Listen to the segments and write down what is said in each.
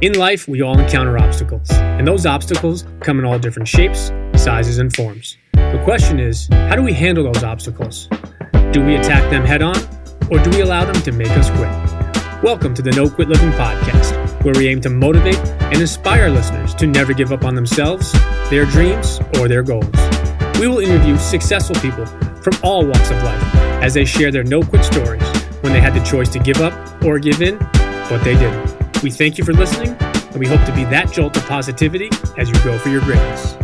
In life, we all encounter obstacles, and those obstacles come in all different shapes, sizes, and forms. The question is, how do we handle those obstacles? Do we attack them head on, or do we allow them to make us quit? Welcome to the No Quit Living podcast, where we aim to motivate and inspire listeners to never give up on themselves, their dreams, or their goals. We will interview successful people from all walks of life as they share their no-quit stories when they had the choice to give up or give in, but they didn't. We thank you for listening, and we hope to be that jolt of positivity as you go for your greatness.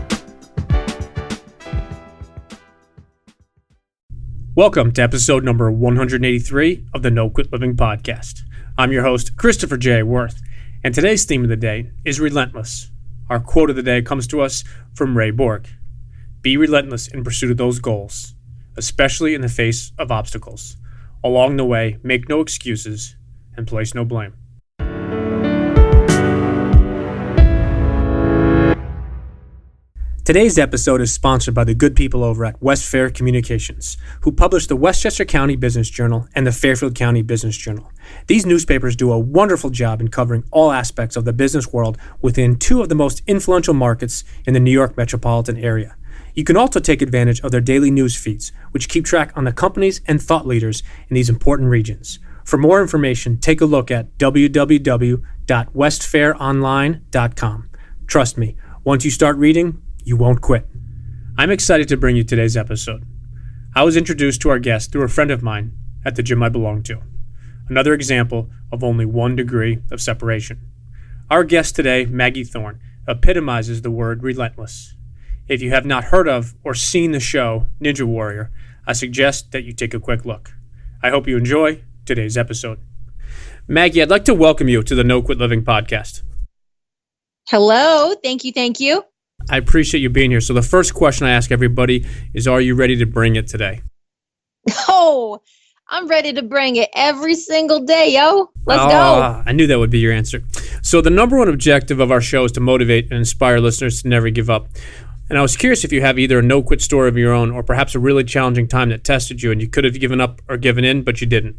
Welcome to episode number 183 of the No Quit Living podcast. I'm your host, Christopher J. Worth, and today's theme of the day is relentless. Our quote of the day comes to us from Ray Borg. Be relentless in pursuit of those goals, especially in the face of obstacles. Along the way, make no excuses and place no blame. Today's episode is sponsored by the good people over at West Fair Communications, who publish the Westchester County Business Journal and the Fairfield County Business Journal. These newspapers do a wonderful job in covering all aspects of the business world within two of the most influential markets in the New York metropolitan area. You can also take advantage of their daily news feeds, which keep track on the companies and thought leaders in these important regions. For more information, take a look at www.westfaironline.com. Trust me, once you start reading, you won't quit. I'm excited to bring you today's episode. I was introduced to our guest through a friend of mine at the gym I belong to. Another example of only one degree of separation. Our guest today, Maggie Thorne, epitomizes the word relentless. If you have not heard of or seen the show Ninja Warrrior, I suggest that you take a quick look. I hope you enjoy today's episode. Maggie, I'd like to welcome you to the No Quit Living podcast. Hello. Thank you. I appreciate you being here. So the first question I ask everybody is, are you ready to bring it today? Oh, I'm ready to bring it every single day, yo. Let's go. I knew that would be your answer. So the number one objective of our show is to motivate and inspire listeners to never give up. And I was curious if you have either a no-quit story of your own or perhaps a really challenging time that tested you and you could have given up or given in, but you didn't.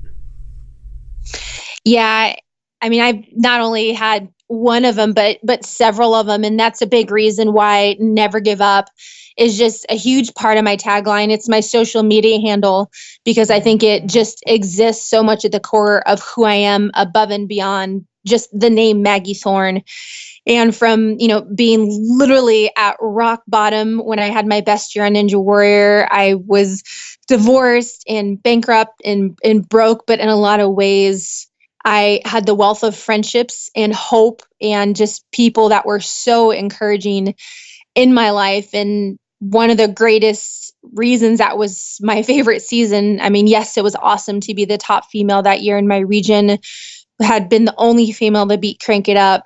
Yeah. I mean, I've not only had one of them, but several of them. And that's a big reason why never give up is just a huge part of my tagline. It's my social media handle because I think it just exists so much at the core of who I am above and beyond just the name Maggie Thorne. And from, being literally at rock bottom when I had my best year on Ninja Warrrior, I was divorced and bankrupt and broke, but in a lot of ways, I had the wealth of friendships and hope and just people that were so encouraging in my life. And one of the greatest reasons that was my favorite season, I mean, yes, it was awesome to be the top female that year in my region, had been the only female to beat Crank It Up.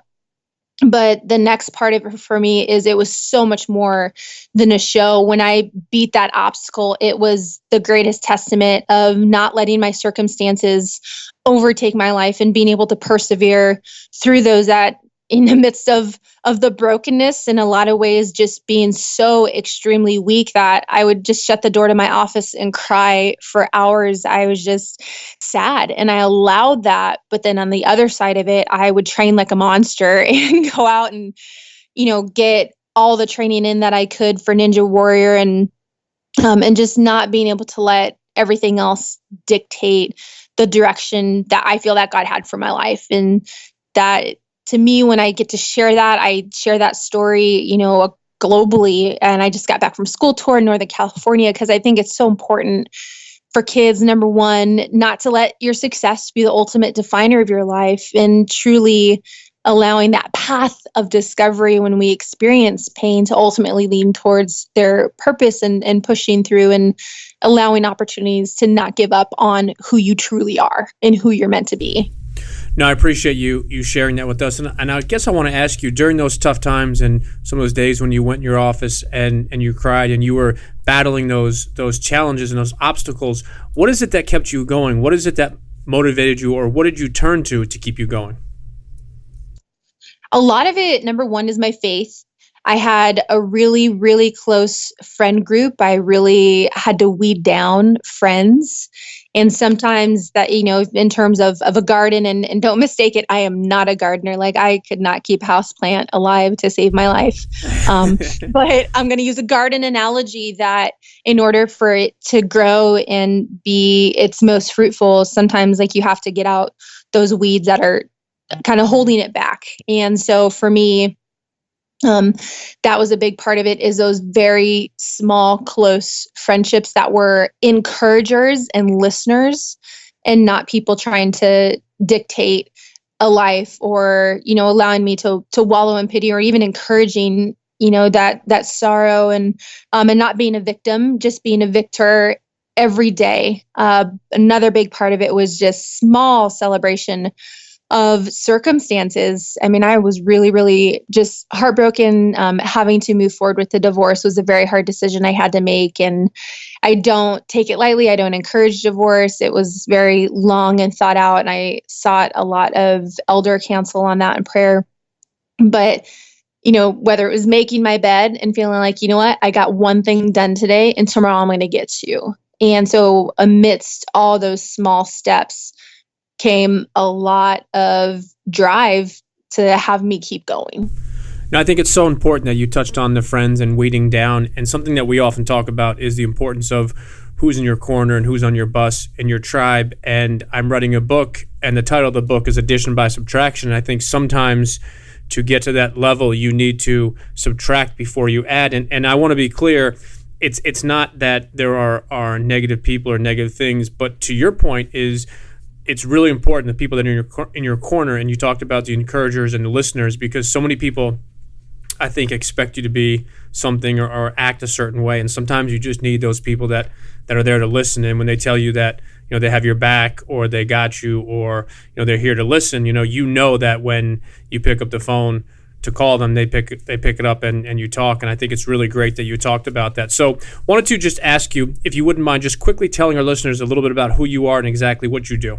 But the next part of it for me is it was so much more than a show. When I beat that obstacle, it was the greatest testament of not letting my circumstances overtake my life and being able to persevere through those that in the midst of the brokenness, in a lot of ways, just being so extremely weak that I would just shut the door to my office and cry for hours. I was just sad and I allowed that. But then on the other side of it, I would train like a monster and go out and, get all the training in that I could for Ninja Warrrior and just not being able to let everything else dictate the direction that I feel that God had for my life. And that, to me, when I get to share that, I share that story, globally. And I just got back from school tour in Northern California because I think it's so important for kids, number one, not to let your success be the ultimate definer of your life and truly allowing that path of discovery when we experience pain to ultimately lean towards their purpose and pushing through and allowing opportunities to not give up on who you truly are and who you're meant to be. No, I appreciate you sharing that with us. And I guess I want to ask you, during those tough times and some of those days when you went in your office and you cried and you were battling those challenges and those obstacles, what is it that kept you going? What is it that motivated you, or what did you turn to keep you going? A lot of it, number one, is my faith. I had a really, really close friend group. I really had to weed down friends. And sometimes that, in terms of a garden, and don't mistake it, I am not a gardener. Like, I could not keep a houseplant alive to save my life. But I'm going to use a garden analogy that in order for it to grow and be its most fruitful, sometimes like you have to get out those weeds that are kind of holding it back. And so for me, that was a big part of it, is those very small, close friendships that were encouragers and listeners, and not people trying to dictate a life, or, allowing me to wallow in pity, or even encouraging, that sorrow, and not being a victim, just being a victor every day. Another big part of it was just small celebration of circumstances. I mean, I was really, really just heartbroken. Having to move forward with the divorce was a very hard decision I had to make. And I don't take it lightly. I don't encourage divorce. It was very long and thought out. And I sought a lot of elder counsel on that and prayer. But, whether it was making my bed and feeling like, you know what, I got one thing done today and tomorrow I'm going to get to. And so amidst all those small steps came a lot of drive to have me keep going. Now, I think it's so important that you touched on the friends and weeding down. And something that we often talk about is the importance of who's in your corner and who's on your bus and your tribe. And I'm writing a book, and the title of the book is Addition by Subtraction. And I think sometimes to get to that level, you need to subtract before you add. And I want to be clear, it's not that there are negative people or negative things, but to your point is, it's really important, the people that are in your corner, and you talked about the encouragers and the listeners, because so many people, I think, expect you to be something or act a certain way, and sometimes you just need those people that are there to listen. And when they tell you that they have your back, or they got you, or they're here to listen, that when you pick up the phone to call them, they pick it up and you talk. And I think it's really great that you talked about that. So wanted to just ask you, if you wouldn't mind just quickly telling our listeners a little bit about who you are and exactly what you do.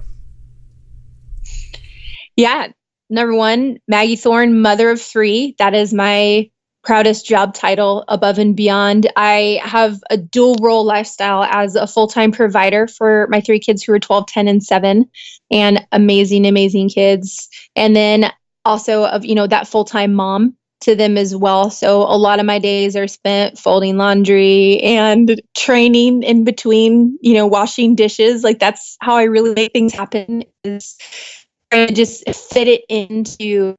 Yeah. Number one, Maggie Thorne, mother of three. That is my proudest job title above and beyond. I have a dual role lifestyle as a full-time provider for my three kids who are 12, 10, and 7, and amazing, amazing kids. And then also of, that full-time mom to them as well. So a lot of my days are spent folding laundry and training in between, washing dishes. Like, that's how I really make things happen, is to just fit it into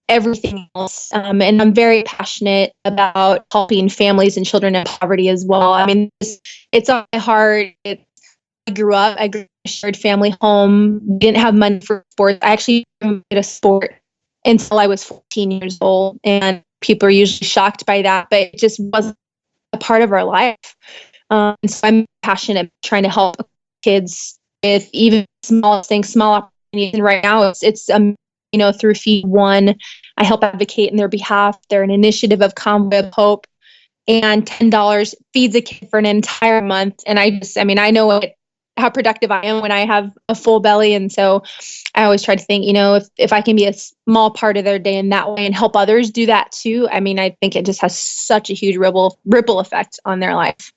everything else. And I'm very passionate about helping families and children in poverty as well. I mean, it's on my heart. I grew in a shared family home. We didn't have money for sports. I actually didn't get a sport until I was 14 years old. And people are usually shocked by that, but it just wasn't a part of our life. So I'm passionate about trying to help kids with even small things, small opportunities. And right now it's through Feed One, I help advocate in their behalf. They're an initiative of Convoy of Hope, and $10 feeds a kid for an entire month. And I know how productive I am when I have a full belly. And so I always try to think, if I can be a small part of their day in that way and help others do that too. I mean, I think it just has such a huge ripple effect on their life.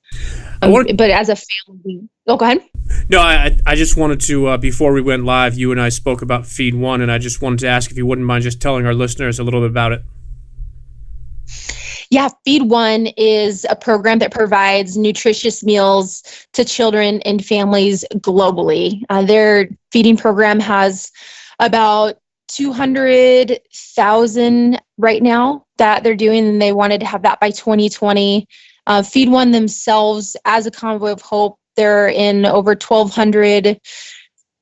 But as a family, go ahead. No, I just wanted to, before we went live, you and I spoke about Feed One, and I just wanted to ask if you wouldn't mind just telling our listeners a little bit about it. Yeah, Feed One is a program that provides nutritious meals to children and families globally. Their feeding program has about 200,000 right now that they're doing, and they wanted to have that by 2020. Feed One themselves, as a Convoy of Hope, they're in over 1,200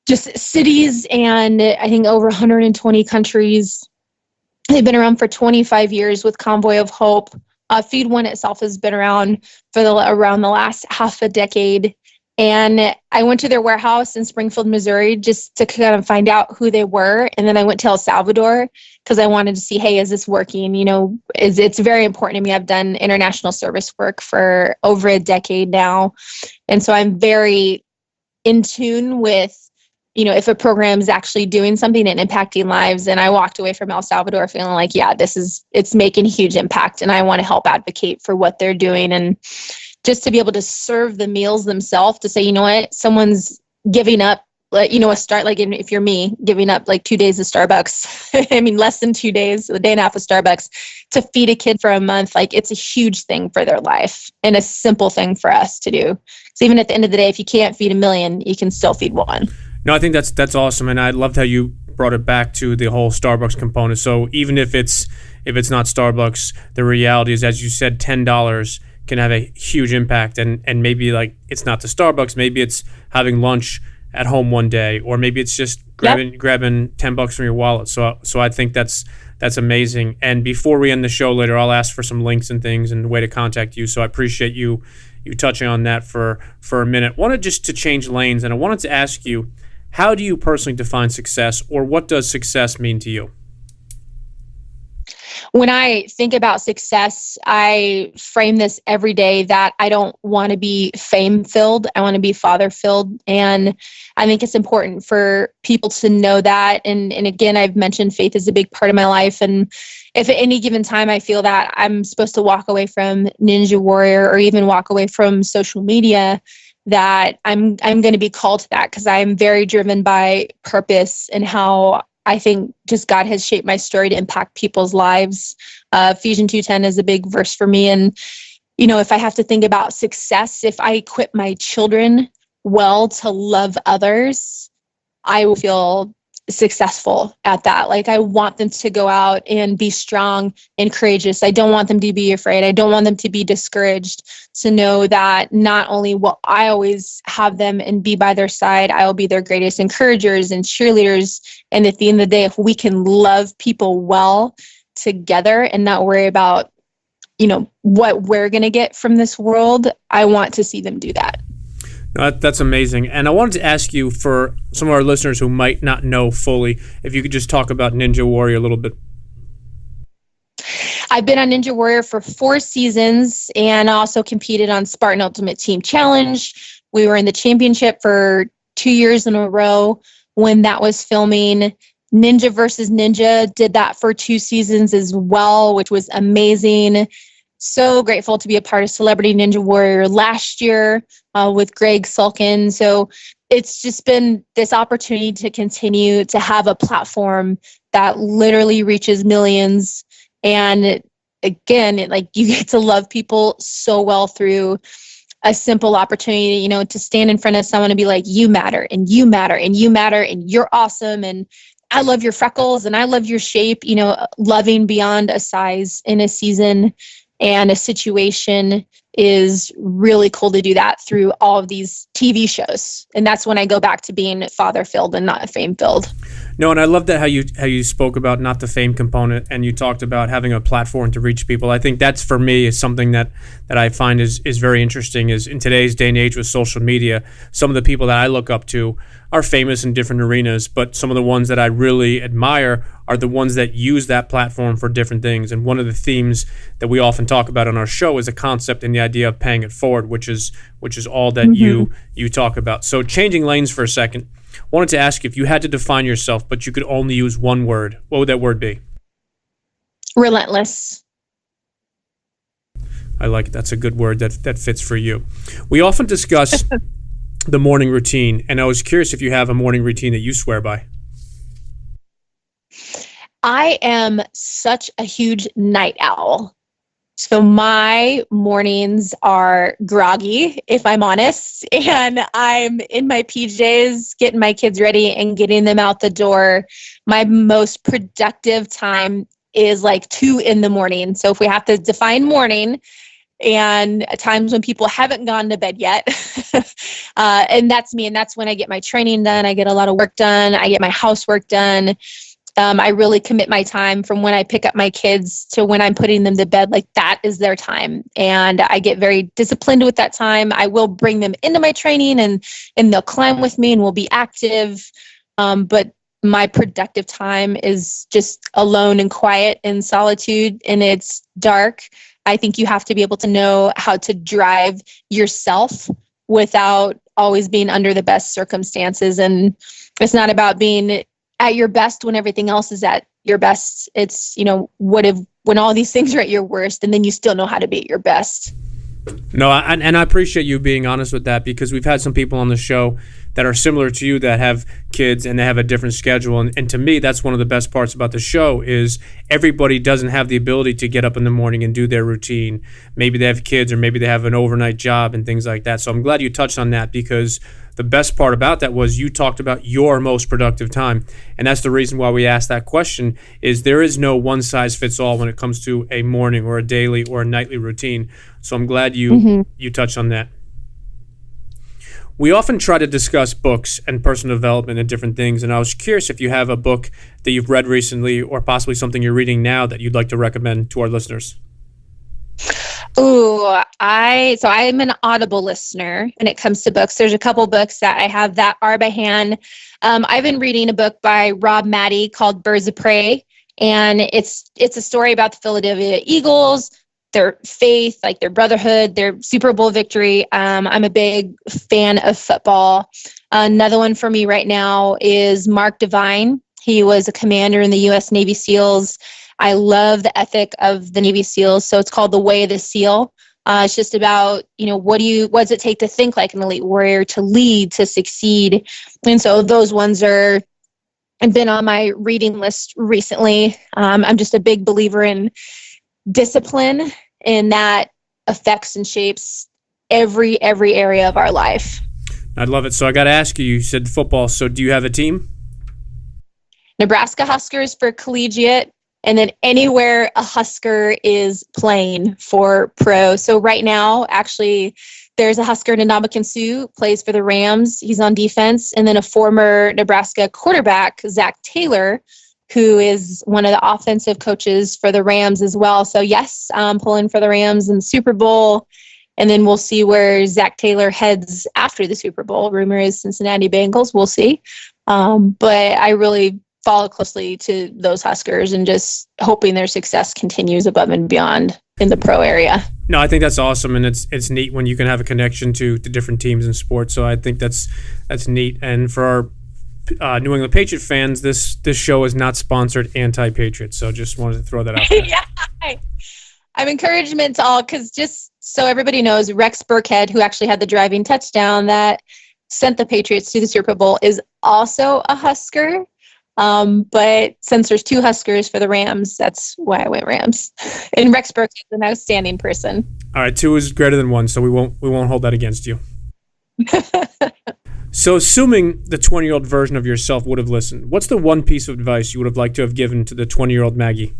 just cities, and I think over 120 countries. They've been around for 25 years with Convoy of Hope. Feed One itself has been around for around the last half a decade. And I went to their warehouse in Springfield, Missouri, just to kind of find out who they were. And then I went to El Salvador because I wanted to see, hey, is this working? It's very important to me. I've done international service work for over a decade now. And so I'm very in tune with, if a program is actually doing something and impacting lives. And I walked away from El Salvador feeling like, yeah, it's making a huge impact, and I want to help advocate for what they're doing. And just to be able to serve the meals themselves, to say, you know what, someone's giving up, if you're me, giving up like 2 days of Starbucks, I mean, less than 2 days, a day and a half of Starbucks to feed a kid for a month, like it's a huge thing for their life and a simple thing for us to do. So even at the end of the day, if you can't feed 1 million, you can still feed one. No, I think that's awesome, and I loved how you brought it back to the whole Starbucks component. So even if it's not Starbucks, the reality is, as you said, $10 can have a huge impact, and maybe like it's not the Starbucks, maybe it's having lunch at home one day, or maybe it's just grabbing $10 from your wallet. So I think that's amazing. And before we end the show later, I'll ask for some links and things and a way to contact you. So I appreciate you touching on that for a minute. Wanted just to change lanes, and I wanted to ask you, how do you personally define success, or what does success mean to you? When I think about success, I frame this every day that I don't want to be fame-filled. I want to be father-filled. And I think it's important for people to know that. And again, I've mentioned faith is a big part of my life. And if at any given time I feel that I'm supposed to walk away from Ninja Warrior, or even walk away from social media, that I'm going to be called to that, because I'm very driven by purpose and how I think just God has shaped my story to impact people's lives. Ephesians 2:10 is a big verse for me. And, if I have to think about success, if I equip my children well to love others, I will feel successful at that. Like, I want them to go out and be strong and courageous. I don't want them to be afraid. I don't want them to be discouraged, to know that not only will I always have them and be by their side, I will be their greatest encouragers and cheerleaders. And at the end of the day, if we can love people well together and not worry about, what we're going to get from this world, I want to see them do that. No, that's amazing. And I wanted to ask you, for some of our listeners who might not know fully, if you could just talk about Ninja Warrior a little bit. I've been on Ninja Warrior for 4 seasons, and also competed on Spartan Ultimate Team Challenge. We were in the championship for 2 years in a row when that was filming. Ninja versus Ninja did that for 2 seasons as well, which was amazing. So grateful to be a part of Celebrity Ninja Warrior last year with Greg Sulkin. So it's just been this opportunity to continue to have a platform that literally reaches millions. And again, you get to love people so well through a simple opportunity, to stand in front of someone and be like, you matter, and you matter, and you matter, and you're awesome. And I love your freckles, and I love your shape, loving beyond a size in a season and a situation is really cool to do that through all of these TV shows. And that's when I go back to being father-filled and not fame-filled. No, and I love that how you spoke about not the fame component, and you talked about having a platform to reach people. I think that's, for me, is something that I find is very interesting, is in today's day and age with social media, some of the people that I look up to are famous in different arenas, but some of the ones that I really admire are the ones that use that platform for different things. And one of the themes that we often talk about on our show is a concept and the idea of paying it forward, which is all that you talk about. So changing lanes for a second, wanted to ask you, if you had to define yourself, but you could only use one word, what would that word be? Relentless. I like it. That's a good word that fits for you. We often discuss the morning routine, and I was curious if you have a morning routine that you swear by. I am such a huge night owl. So my mornings are groggy, if I'm honest, and I'm in my PJs, getting my kids ready and getting them out the door. My most productive time is like 2 a.m. So if we have to define morning, and at times when people haven't gone to bed yet, and that's me, and that's when I get my training done. I get a lot of work done. I get my housework done. I really commit my time from when I pick up my kids to when I'm putting them to bed. Like, that is their time. And I get very disciplined with that time. I will bring them into my training and they'll climb with me and we'll be active. But my productive time is just alone and quiet and solitude, and it's dark. I think you have to be able to know how to drive yourself without always being under the best circumstances. And it's not about being at your best when everything else is at your best. It's, when all these things are at your worst and then you still know how to be at your best. No, and I appreciate you being honest with that, because we've had some people on the show that are similar to you that have kids and they have a different schedule. And to me, that's one of the best parts about the show is everybody doesn't have the ability to get up in the morning and do their routine. Maybe they have kids, or maybe they have an overnight job and things like that. So I'm glad you touched on that, because the best part about that was you talked about your most productive time. And that's the reason why we asked that question, is there is no one size fits all when it comes to a morning or a daily or a nightly routine. So I'm glad you touched on that. We often try to discuss books and personal development and different things, and I was curious if you have a book that you've read recently or possibly something you're reading now that you'd like to recommend to our listeners. Ooh, I'm an Audible listener when it comes to books. There's a couple books that I have that are by hand. I've been reading a book by Rob Matty called Birds of Prey, and it's a story about the Philadelphia Eagles, their faith, like their brotherhood, their Super Bowl victory. I'm a big fan of football. Another one for me right now is Mark Devine. He was a commander in the U.S. Navy SEALs. I love the ethic of the Navy SEALs. So it's called The Way of the SEAL. It's just about, what does it take to think like an elite warrior, to lead, to succeed. And so those ones have been on my reading list recently. I'm just a big believer in discipline, and that affects and shapes every area of our life. I love it. So I got to ask you, you said football. So do you have a team? Nebraska Huskers for collegiate, and then anywhere a Husker is playing for pro. So right now, actually, there's a Husker, Ndamukong Suh, plays for the Rams. He's on defense. And then a former Nebraska quarterback, Zach Taylor, who is one of the offensive coaches for the Rams as well. So yes, I'm pulling for the Rams in the Super Bowl. And then we'll see where Zach Taylor heads after the Super Bowl. Rumor is Cincinnati Bengals. We'll see. But I really follow closely to those Huskers and just hoping their success continues above and beyond in the pro area. No, I think that's awesome, and it's neat when you can have a connection to different teams in sports. So I think that's neat. And for our New England Patriot fans, this show is not sponsored anti-Patriot. So just wanted to throw that out there. Yeah, I'm encouragement to all, because just so everybody knows, Rex Burkhead, who actually had the driving touchdown that sent the Patriots to the Super Bowl, is also a Husker. But since there's two Huskers for the Rams, that's why I went Rams. And Rex Burkhead is an outstanding person. All right, 2 is greater than 1, so we won't hold that against you. So assuming the 20-year-old version of yourself would have listened, what's the one piece of advice you would have liked to have given to the 20-year-old Maggie?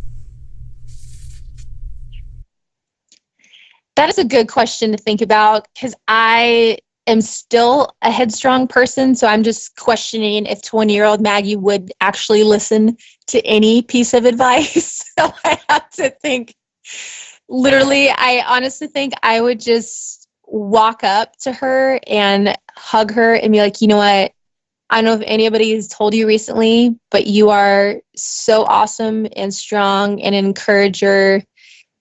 That is a good question to think about, because I am still a headstrong person. So I'm just questioning if 20-year-old Maggie would actually listen to any piece of advice. So I have to think, literally, I honestly think I would just walk up to her and hug her and be like, you know what? I don't know if anybody has told you recently, but you are so awesome and strong and an encourager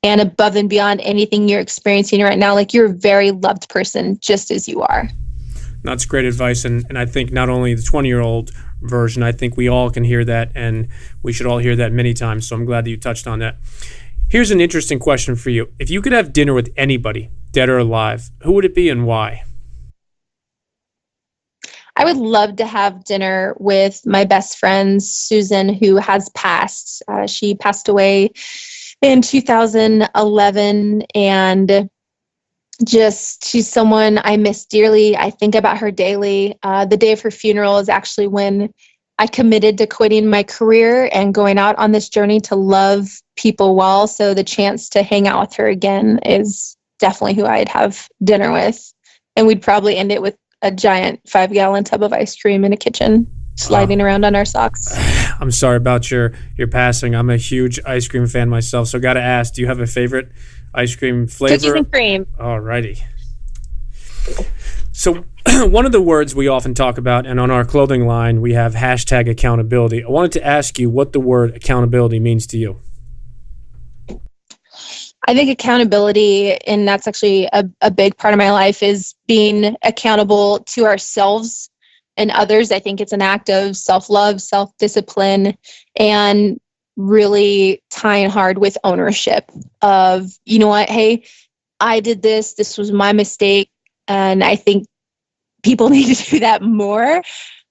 and above and beyond anything you're experiencing right now. Like, you're a very loved person just as you are. That's great advice. And I think not only the 20-year-old version, I think we all can hear that, and we should all hear that many times. So I'm glad that you touched on that. Here's an interesting question for you. If you could have dinner with anybody, dead or alive, who would it be and why? I would love to have dinner with my best friend, Susan, who has passed. She passed away in 2011, and she's someone I miss dearly. I think about her daily. The day of her funeral is actually when I committed to quitting my career and going out on this journey to love people well. So the chance to hang out with her again is definitely who I'd have dinner with. And we'd probably end it with a giant 5-gallon tub of ice cream in a kitchen, sliding around on our socks. I'm sorry about your passing. I'm a huge ice cream fan myself. So got to ask, do you have a favorite ice cream flavor? Cookies and cream. All righty. So one of the words we often talk about, and on our clothing line, we have #accountability. I wanted to ask you what the word accountability means to you. I think accountability, and that's actually a big part of my life, is being accountable to ourselves and others. I think it's an act of self-love, self-discipline, and really tying hard with ownership of, you know what, hey, I did this. This was my mistake. And I think people need to do that more.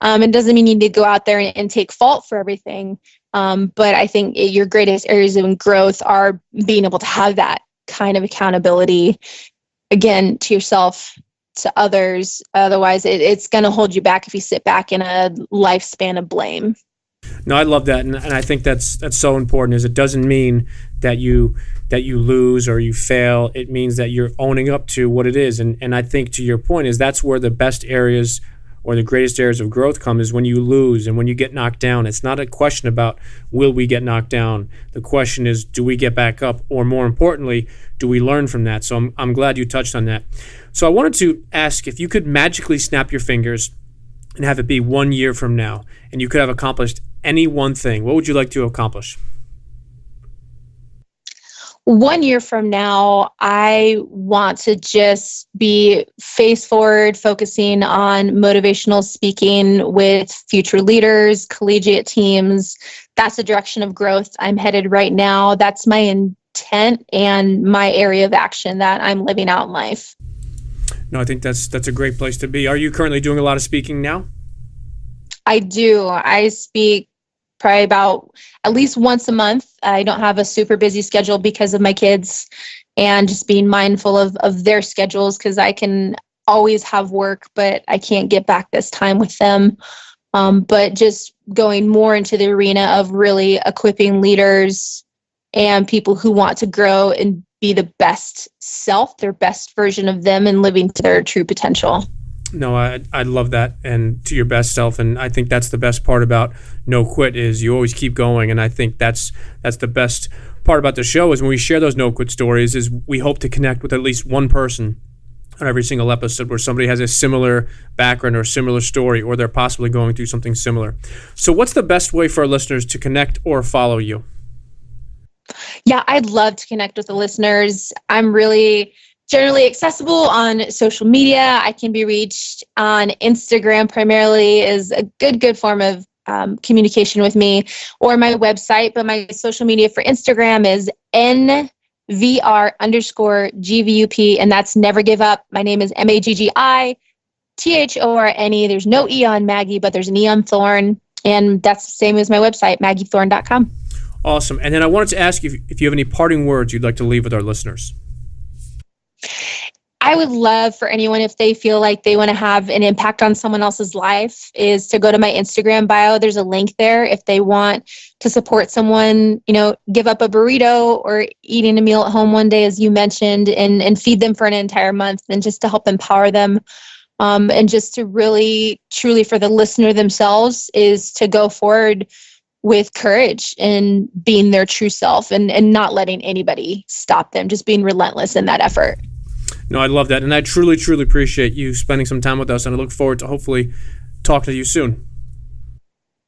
It doesn't mean you need to go out there and take fault for everything. But I think your greatest areas of growth are being able to have that kind of accountability, again, to yourself, to others. Otherwise, it's going to hold you back if you sit back in a lifespan of blame. No, I love that, and I think that's so important. Is it doesn't mean that you lose or you fail. It means that you're owning up to what it is, and I think to your point is that's where the best areas or the greatest areas of growth come, is when you lose and when you get knocked down. It's not a question about will we get knocked down. The question is, do we get back up? Or more importantly, do we learn from that? So I'm glad you touched on that. So I wanted to ask, if you could magically snap your fingers and have it be 1 year from now, and you could have accomplished any one thing, what would you like to accomplish? 1 year from now, I want to just be face forward, focusing on motivational speaking with future leaders, collegiate teams. That's the direction of growth I'm headed right now. That's my intent and my area of action that I'm living out in life. No, I think that's a great place to be. Are you currently doing a lot of speaking now? I do. I speak probably about at least once a month. I don't have a super busy schedule because of my kids, and just being mindful of their schedules, because I can always have work, but I can't get back this time with them. But just going more into the arena of really equipping leaders and people who want to grow and be the best self, their best version of them, and living to their true potential. No, I love that, and to your best self. And I think that's the best part about No Quit, is you always keep going. And I think that's the best part about the show, is when we share those No Quit stories, is we hope to connect with at least one person on every single episode where somebody has a similar background or a similar story, or they're possibly going through something similar. So what's the best way for our listeners to connect or follow you? Yeah, I'd love to connect with the listeners. I'm really generally accessible on social media. I can be reached on Instagram primarily, is a good form of communication with me, or my website. But my social media for Instagram is NVR_GVUP, and that's Never Give Up. My name is MAGGITHORNE. There's no E on Maggie, but there's an E on Thorne. And that's the same as my website, MaggieThorne.com. Awesome. And then I wanted to ask you if you have any parting words you'd like to leave with our listeners. I would love for anyone, if they feel like they want to have an impact on someone else's life, is to go to my Instagram bio. There's a link there. If they want to support someone, give up a burrito or eating a meal at home one day, as you mentioned, and feed them for an entire month, and just to help empower them. And just to really, truly, for the listener themselves, is to go forward with courage and being their true self, and not letting anybody stop them, just being relentless in that effort. No, I love that. And I truly, truly appreciate you spending some time with us. And I look forward to hopefully talking to you soon.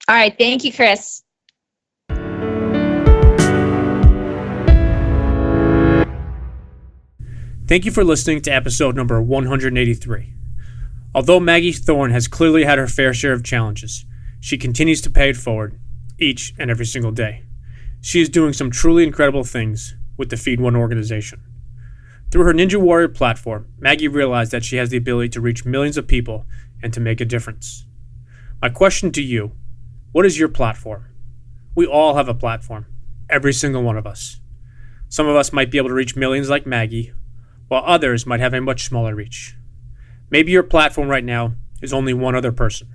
All right. Thank you, Chris. Thank you for listening to episode number 183. Although Maggie Thorne has clearly had her fair share of challenges, she continues to pay it forward each and every single day. She is doing some truly incredible things with the Feed One organization. Through her Ninja Warrior platform, Maggie realized that she has the ability to reach millions of people and to make a difference. My question to you, what is your platform? We all have a platform, every single one of us. Some of us might be able to reach millions like Maggie, while others might have a much smaller reach. Maybe your platform right now is only one other person.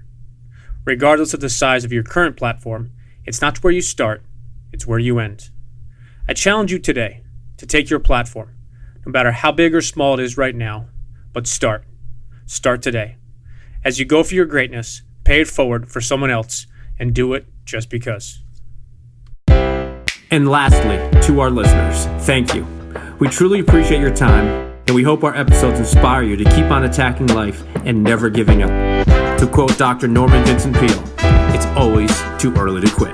Regardless of the size of your current platform, it's not where you start, it's where you end. I challenge you today to take your platform, no matter how big or small it is right now, but start. Start today. As you go for your greatness, pay it forward for someone else, and do it just because. And lastly, to our listeners, thank you. We truly appreciate your time, and we hope our episodes inspire you to keep on attacking life and never giving up. To quote Dr. Norman Vincent Peale, it's always too early to quit.